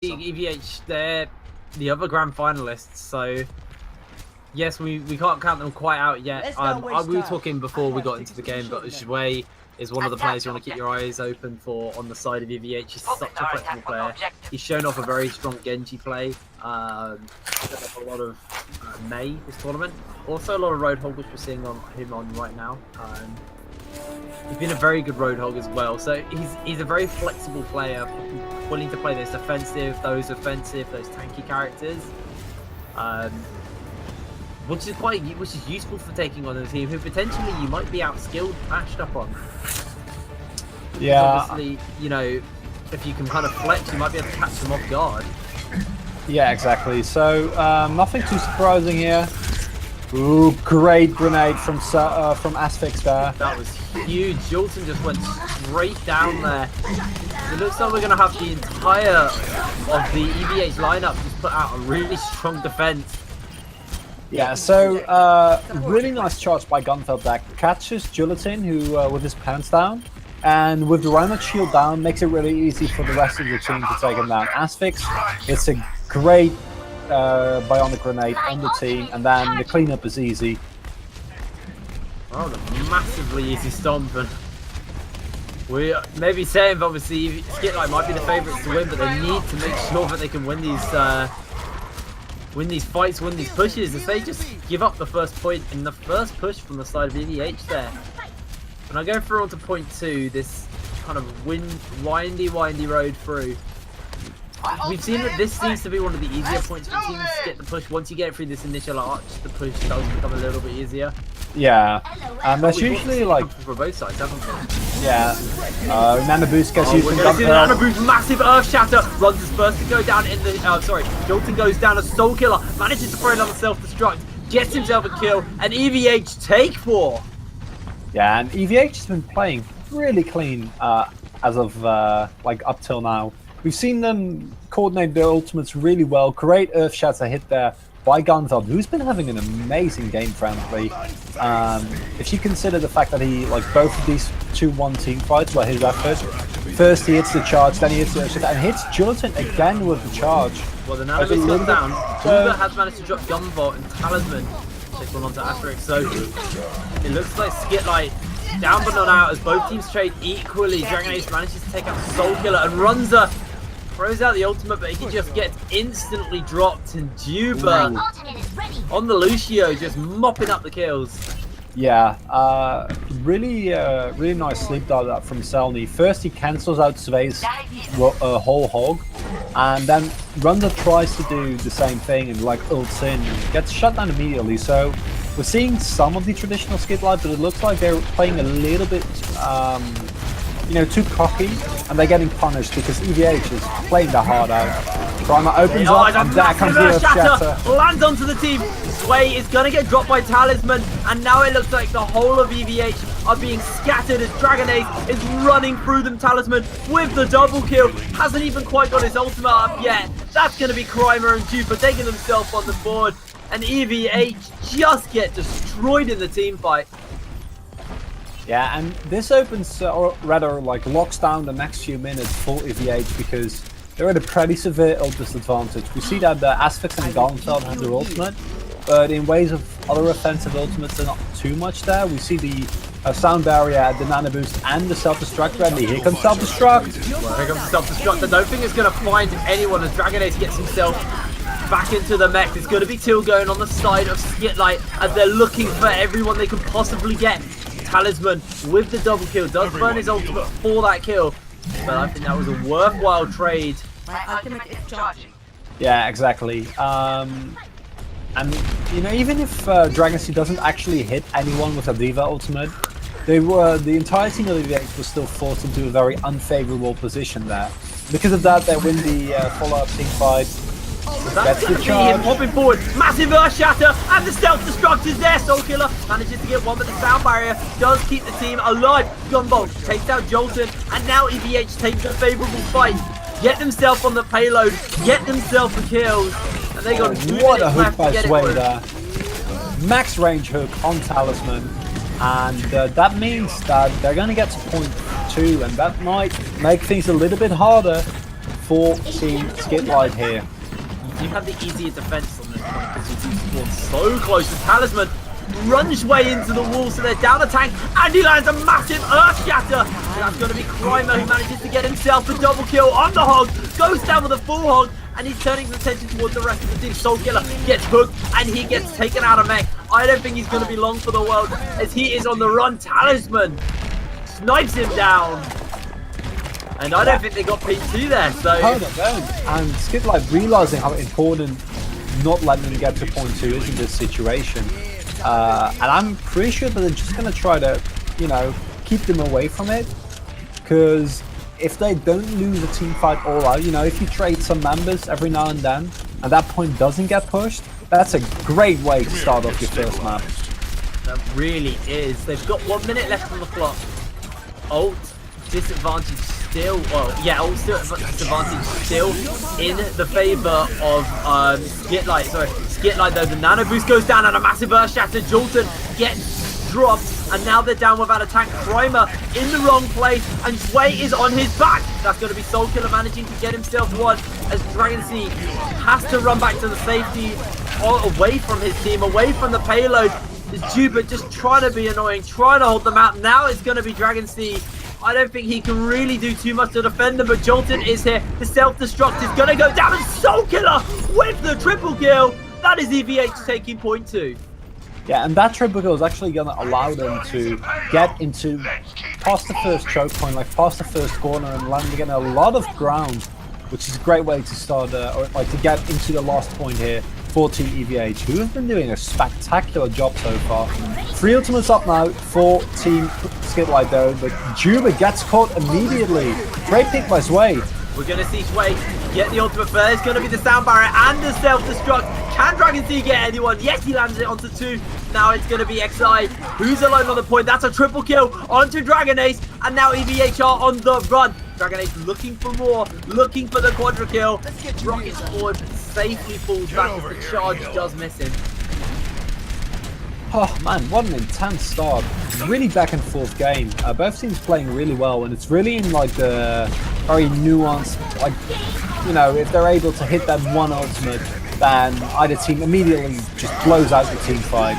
EVH, they're the other grand finalists, so yes, we can't count them quite out yet. We were talking before we got into the game, but Shui is one of the players you want to keep your eyes open for on the side of EVH. He's such a flexible player. He's shown off a very strong Genji play. A lot of Mei this tournament. Also a lot of Roadhog, which we're seeing on him on right now. He's been a very good Roadhog as well. So he's a very flexible player, willing to play those defensive, those tanky characters. Which is useful for taking on a team who potentially you might be outskilled, matched up on. Yeah. Obviously, you know, if you can kind of flex, you might be able to catch them off guard. Yeah, exactly. So nothing too surprising here. Ooh, great grenade from Asphyx there. That was huge. Jolton just went straight down there. It looks like we're going to have the entire of the EVH lineup just put out a really strong defense. Yeah, so really nice charge by Gunfeld that catches Julatin, who with his pants down, and with the Reinhardt shield down, makes it really easy for the rest of the team to take him down. Asphyx, it's a great bionic grenade on the team, and then the cleanup is easy. Oh, the massively easy stomp. And we may be saying, but obviously, Skitlite might be the favourites to win, but they need to make sure that they can win these fights, win these pushes. If they just give up the first point in the first push from the side of EVH there. And I go through onto point 2, this kind of windy road through. We've seen that this seems to be one of the easier points for teams to get the push. Once you get through this initial arch, the push does become a little bit easier. Yeah, and that's usually like for both sides, haven't we? Yeah. Nano Boost gets used. We're going to see the Nano Boost, massive Earth Shatter. Runs his first to go down in the. Jolton goes down as Soul Killer, manages to throw it on the self-destruct, gets himself a kill, and EVH take 4. Yeah, and EVH has been playing really clean as of like up till now. We've seen them coordinate their ultimates really well. Great Earth Shatter hit there by Gunfeld, who's been having an amazing game, frankly. If you consider the fact that he, like, both of these 2-1 team fights were his effort. First he hits the charge, then he hits the Earth Shatter, and hits Julatin again with the charge. Well, the Nano Boost goes down. Hoover has managed to drop Gunvolt, and Talisman takes one onto Asterix. So it looks like Skitlite down but not out as both teams trade equally. Dragon Ace manages to take out Soul Killer, and Runza throws out the ultimate, but he just gets instantly dropped, and Juba on the Lucio just mopping up the kills. Yeah, really nice sleep dive from Selny. First he cancels out Svei's whole hog, and then Runza tries to do the same thing and like ults in, gets shut down immediately. So we're seeing some of the traditional Skitlite, but it looks like they're playing a little bit too cocky, and they're getting punished because EVH is playing the hard out. Primer opens up, and there comes the Earth Shatter. Lands onto the team. Sway is going to get dropped by Talisman, and now it looks like the whole of EVH are being scattered as Dragon Ace is running through them. Talisman with the double kill. Hasn't even quite got his ultimate up yet. That's going to be Crimer and Jupa taking themselves on the board, and EVH just get destroyed in the team fight. Yeah, and this opens, or rather, like, locks down the next few minutes for EVH because they're at a pretty severe ult disadvantage. We see that the Asphyx and Gunfeld have their ultimate, but in ways of other offensive ultimates, they're not too much there. We see the sound barrier, the Nano Boost, and the self-destruct ready. Here comes self-destruct. Well, here comes the self-destruct. I don't think it's going to find anyone as Dragon Ace gets himself back into the mech. There's going to be Till going on the side of Skitlite as they're looking for everyone they can possibly get. Talisman with the double kill does burn his ultimate for that kill, but I think that was a worthwhile trade. Yeah, exactly. And even if Dragoncy doesn't actually hit anyone with a Diva ultimate, the entire team of EVH was still forced into a very unfavorable position there. Because of that, they win the follow-up team fight. That's going to be him popping forward. Massive Earth Shatter, and the self-destruct is there. Soul Killer manages to get one, but the sound barrier does keep the team alive. Gunbolt takes out Jolton, and now EVH takes a favourable fight. Get themselves on the payload, get themselves the kills, and they got 2 what a minutes hook left by to get Sway it there. Max range hook on Talisman, and that means that they're going to get to point 2, and that might make things a little bit harder for Team Skitlite here. You have the easier defense on this point because you spawn so close. The Talisman runs way into the wall, so they're down the tank, and he lands a massive Earth Shatter. And that's going to be Crimer, who manages to get himself the double kill on the Hog, goes down with a full Hog, and he's turning his attention towards the rest of the team. Soulkiller gets hooked, and he gets taken out of mech. I don't think he's going to be long for the world, as he is on the run. Talisman snipes him down. And I don't think they got P2 there, so... And Skitlite realizing how important not letting them get to point 2 is in this situation. And I'm pretty sure that they're just going to try to, you know, keep them away from it. Because if they don't lose a team fight all out, you know, if you trade some members every now and then, and that point doesn't get pushed, that's a great way to start off your first map. That really is. They've got 1 minute left on the clock. Ult, disadvantage still, well, yeah, ult still disadvantage still in the favor of Skitlite. Sorry, Skitlite though. The nano boost goes down and a massive Earth Shatter. Jolton gets dropped, and now they're down without a tank. Crimer in the wrong place, and Sway is on his back. That's going to be Soulkiller managing to get himself one, as Dragon Sea has to run back to the safety, away from his team, away from the payload. Juba just trying to be annoying, trying to hold them out. Now it's going to be Dragon Sea. I don't think he can really do too much to defend them, but Jolton is here. The self-destruct is going to go down, and Soulkiller with the triple kill. That is EVH taking point 2. Yeah, and that triple kill is actually going to allow them to get into past the first choke point, like past the first corner, and landing in a lot of ground, which is a great way to start, or like to get into the last point here for Team EVH, who have been doing a spectacular job so far. 3 ultimates up now for Team Skitlite though, but Juba gets caught immediately. Great pick by Sway. We're going to see Sway get the ultimate first. It's going to be the sound barrier and the self-destruct. Can Dragon Sea get anyone? Yes, he lands it onto 2. Now it's going to be XI, who's alone on the point. That's a triple kill onto Dragon Ace, and now EVH are on the run. Dragon Ace looking for more, looking for the quadra kill. Rocket forward, safely falls back as the charge does miss him. Oh man, what an intense start. Really back and forth game. Both teams playing really well, and it's really in like the very nuanced, like, you know, if they're able to hit that one ultimate, then either team immediately just blows out the team fight.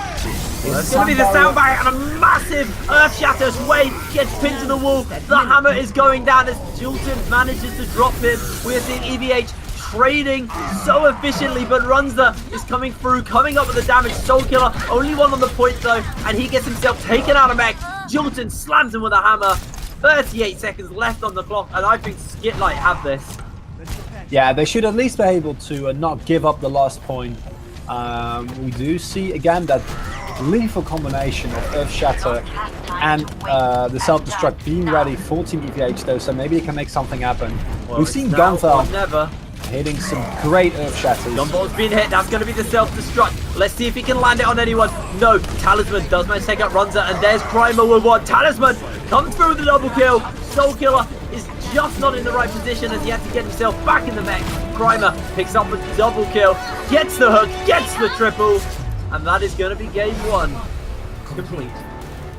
It's going to be the sound barrier and a massive Earth Shatter. Sway gets pinned to the wall. The hammer is going down as Jolton manages to drop him. We are seeing EVH trading so efficiently, but Runza is coming through, coming up with the damage. Soulkiller, only one on the point though, and he gets himself taken out of mech. Jolton slams him with a hammer. 38 seconds left on the clock, and I think Skitlite have this. Yeah, they should at least be able to not give up the last point. We do see again that lethal combination of Earth Shatter and the self-destruct being ready for Team EVH though, so maybe they can make something happen. Well, we've seen Gunfell never hitting some great Earth Shatters. Gunball's been hit. That's going to be the self-destruct. Let's see if he can land it on anyone. No, Talisman does manage to take out Runza, and there's Crimer with one. Talisman comes through with the double kill. Soulkiller is just not in the right position as he had to get himself back in the mech. Crimer picks up a double kill, gets the hook, gets the triple, and that is going to be game 1 complete.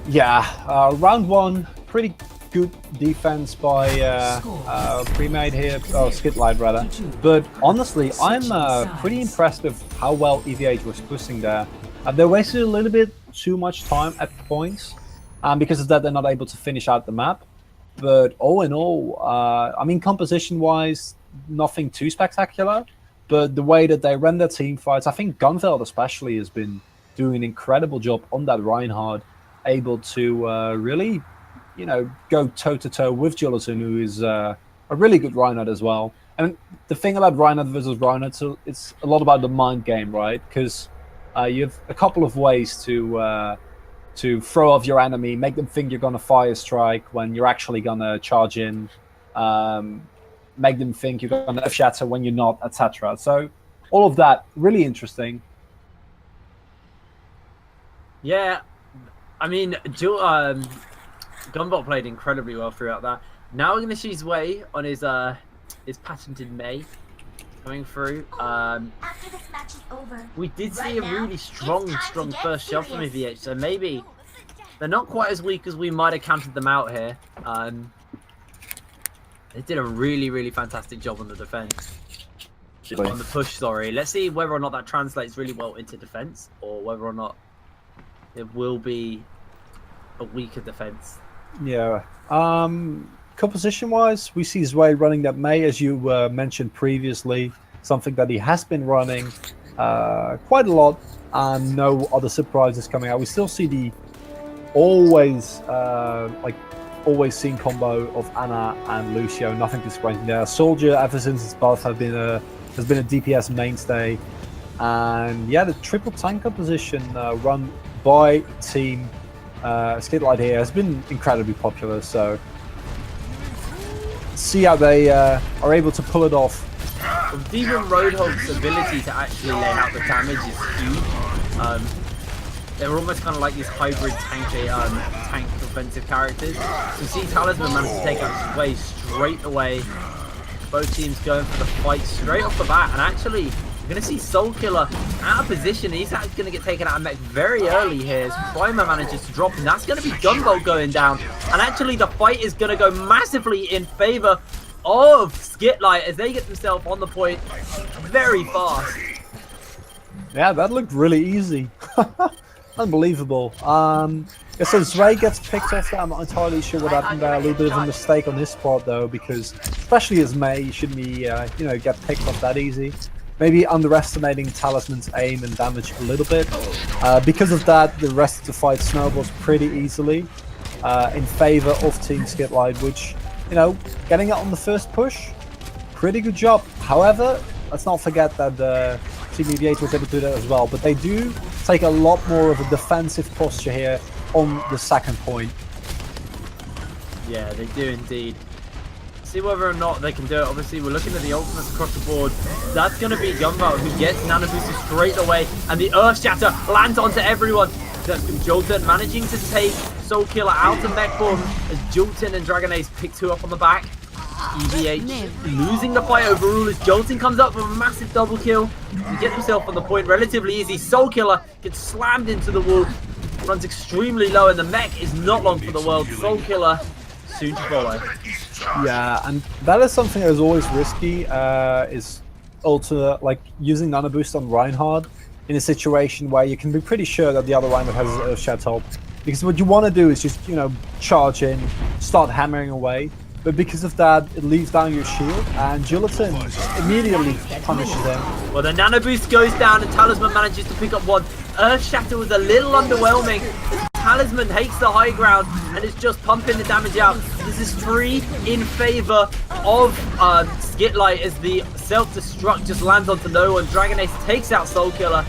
Yeah, round 1, pretty good defense by Pre-Made here, Skitlite rather. But honestly, I'm pretty impressed with how well EVH was pushing there. They wasted a little bit too much time at points, and because of that, they're not able to finish out the map. But all in all, I mean, composition-wise, nothing too spectacular. But the way that they run their team fights, I think Gunfeld especially has been doing an incredible job on that Reinhardt, able to really, you know, go toe-to-toe with Jolton, who is a really good Reinhardt as well. And the thing about Reinhardt versus Reinhardt, so it's a lot about the mind game, right? Because you have a couple of ways to throw off your enemy, make them think you're going to fire strike when you're actually going to charge in, make them think you're going to shatter when you're not, etc. So all of that, really interesting. Yeah, I mean, Gunbot played incredibly well throughout that. Now we're going to see his way on his patented May coming through. After this match is over, we did see a really strong first shove from EVH, so maybe they're not quite as weak as we might have counted them out here. They did a really fantastic job on the defense. On the push, sorry. Let's see whether or not that translates really well into defense, or whether or not it will be a weaker defense. Yeah. Composition-wise, we see Zwei running that May, as you mentioned previously, something that he has been running quite a lot, and no other surprises coming out. We still see the always seen combo of Ana and Lucio. Nothing disappointing there. Soldier, ever since his buff, has been a DPS mainstay, and yeah, the triple tank composition run by Team Skitlite here has been incredibly popular. So see how they are able to pull it off. Demon Roadhog's ability to actually lay out the damage is huge. They're almost kind of like these hybrid tank offensive characters. So see Talisman managed to take out Sway straight away. Both teams going for the fight straight off the bat, and actually you're going to see Soul Killer out of position. He's going to get taken out of mech very early here as Primer manages to drop, and that's going to be Gunbolt going down. And actually the fight is going to go massively in favor of Skitlite as they get themselves on the point very fast. Yeah, that looked really easy. Unbelievable. Yeah, so Zwei gets picked off there. I'm not entirely sure what happened there. A little bit of a mistake on his part though, because especially as May, you shouldn't be get picked off that easy. Maybe underestimating Talisman's aim and damage a little bit. Because of that, the rest of the fight snowballs pretty easily in favor of Team Skitlite, which, getting it on the first push, pretty good job. However, let's not forget that Team EVH was able to do that as well, but they do take a lot more of a defensive posture here on the second point. Yeah, they do indeed. See whether or not they can do it. Obviously, we're looking at the ultimates across the board. That's going to be Gunbolt who gets Nano Booster straight away, and the Earth Shatter lands onto everyone. That's Jolton managing to take Soul Killer out of mech form as Jolton and Dragon Ace pick two up on the back. EVH losing the fight overall as Jolton comes up with a massive double kill to get himself on the point relatively easy. Soul Killer gets slammed into the wall, runs extremely low, and the mech is not long for the world. Soul Killer soon to follow. Yeah, and that is something that is always risky, is also like using Nano Boost on Reinhardt in a situation where you can be pretty sure that the other Reinhardt has a shed top. Because what you want to do is just, charge in, start hammering away. But because of that, it leaves down your shield, and Julatin immediately punishes him. Well, the Nano Boost goes down, and Talisman manages to pick up one. Earth Shatter was a little underwhelming. Talisman takes the high ground and is just pumping the damage out. This is 3 in favor of Skitlite as the self-destruct just lands onto no one. Dragon Ace takes out Soul Killer.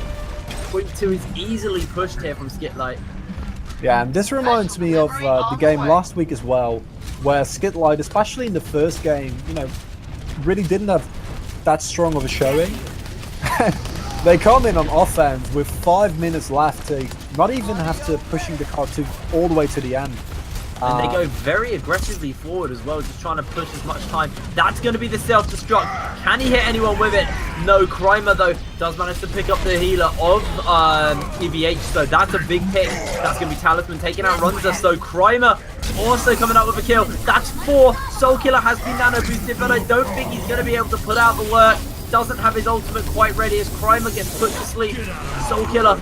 Point 2 is easily pushed here from Skitlite. Yeah, and this reminds me of the game last week as well, where Skitlite, especially in the first game, really didn't have that strong of a showing. They come in on offense with 5 minutes left to not even have to pushing the card all the way to the end. And they go very aggressively forward as well, just trying to push as much time. That's going to be the self-destruct. Can he hit anyone with it? No. Crimer, though, does manage to pick up the healer of EVH, so that's a big pick. That's going to be Talisman taking out Runza, so Crimer also coming up with a kill. That's 4. Soul Killer has been nano boosted, but I don't think he's going to be able to put out the work. Doesn't have his ultimate quite ready as Crimer gets put to sleep. Soul Killer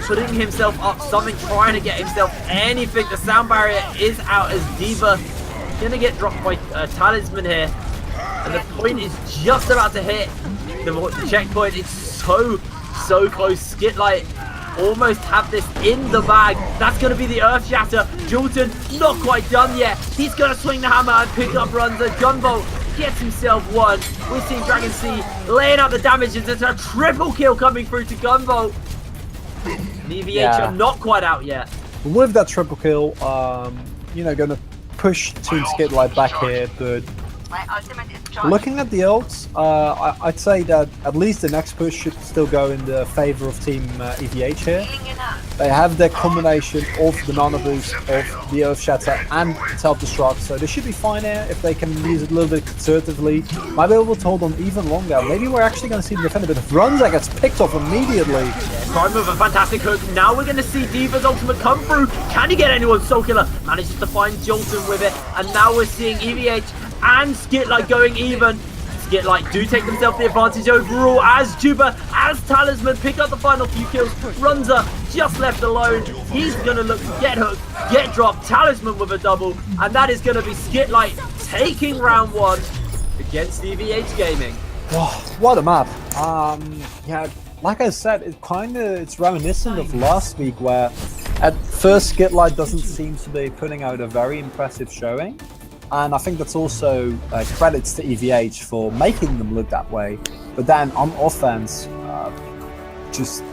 putting himself up, something, trying to get himself anything. The sound barrier is out as Diva gonna get dropped by Talisman here. And the point is just about to hit the checkpoint. It's so close. Skitlite almost have this in the bag. That's going to be the Earth Shatter. Jolton not quite done yet. He's going to swing the hammer and pick up Runza. Gunbolt gets himself one. We're seeing Dragon C laying out the damage. It's a triple kill coming through to Gunbolt. The EVH are not quite out yet. With that triple kill, going to push Team Skitlite back here, but looking at the ults, I'd say that at least the next push should still go in the favor of Team EVH here. They have their combination of the Nano Boost, of the Earth Shatter and Self-Destruct, so they should be fine here if they can use it a little bit conservatively. Might be able to hold on even longer. Maybe we're actually going to see the defender, but if Runza gets picked off immediately. Prime with a fantastic hook. Now we're going to see Diva's ultimate come through. Can he get anyone? Soul Killer manages to find Jolton with it, and now we're seeing EVH and Skitlite going even. Skitlite do take themselves the advantage overall as Juba, as Talisman pick up the final few kills. Runza just left alone. He's going to look to get hooked, get dropped. Talisman with a double, and that is going to be Skitlite taking round 1 against EVH Gaming. Oh, what a map. Yeah, like I said, it's reminiscent of last week where at first Skitlite doesn't seem to be putting out a very impressive showing. And I think that's also credits to EVH for making them look that way. But then on offense, just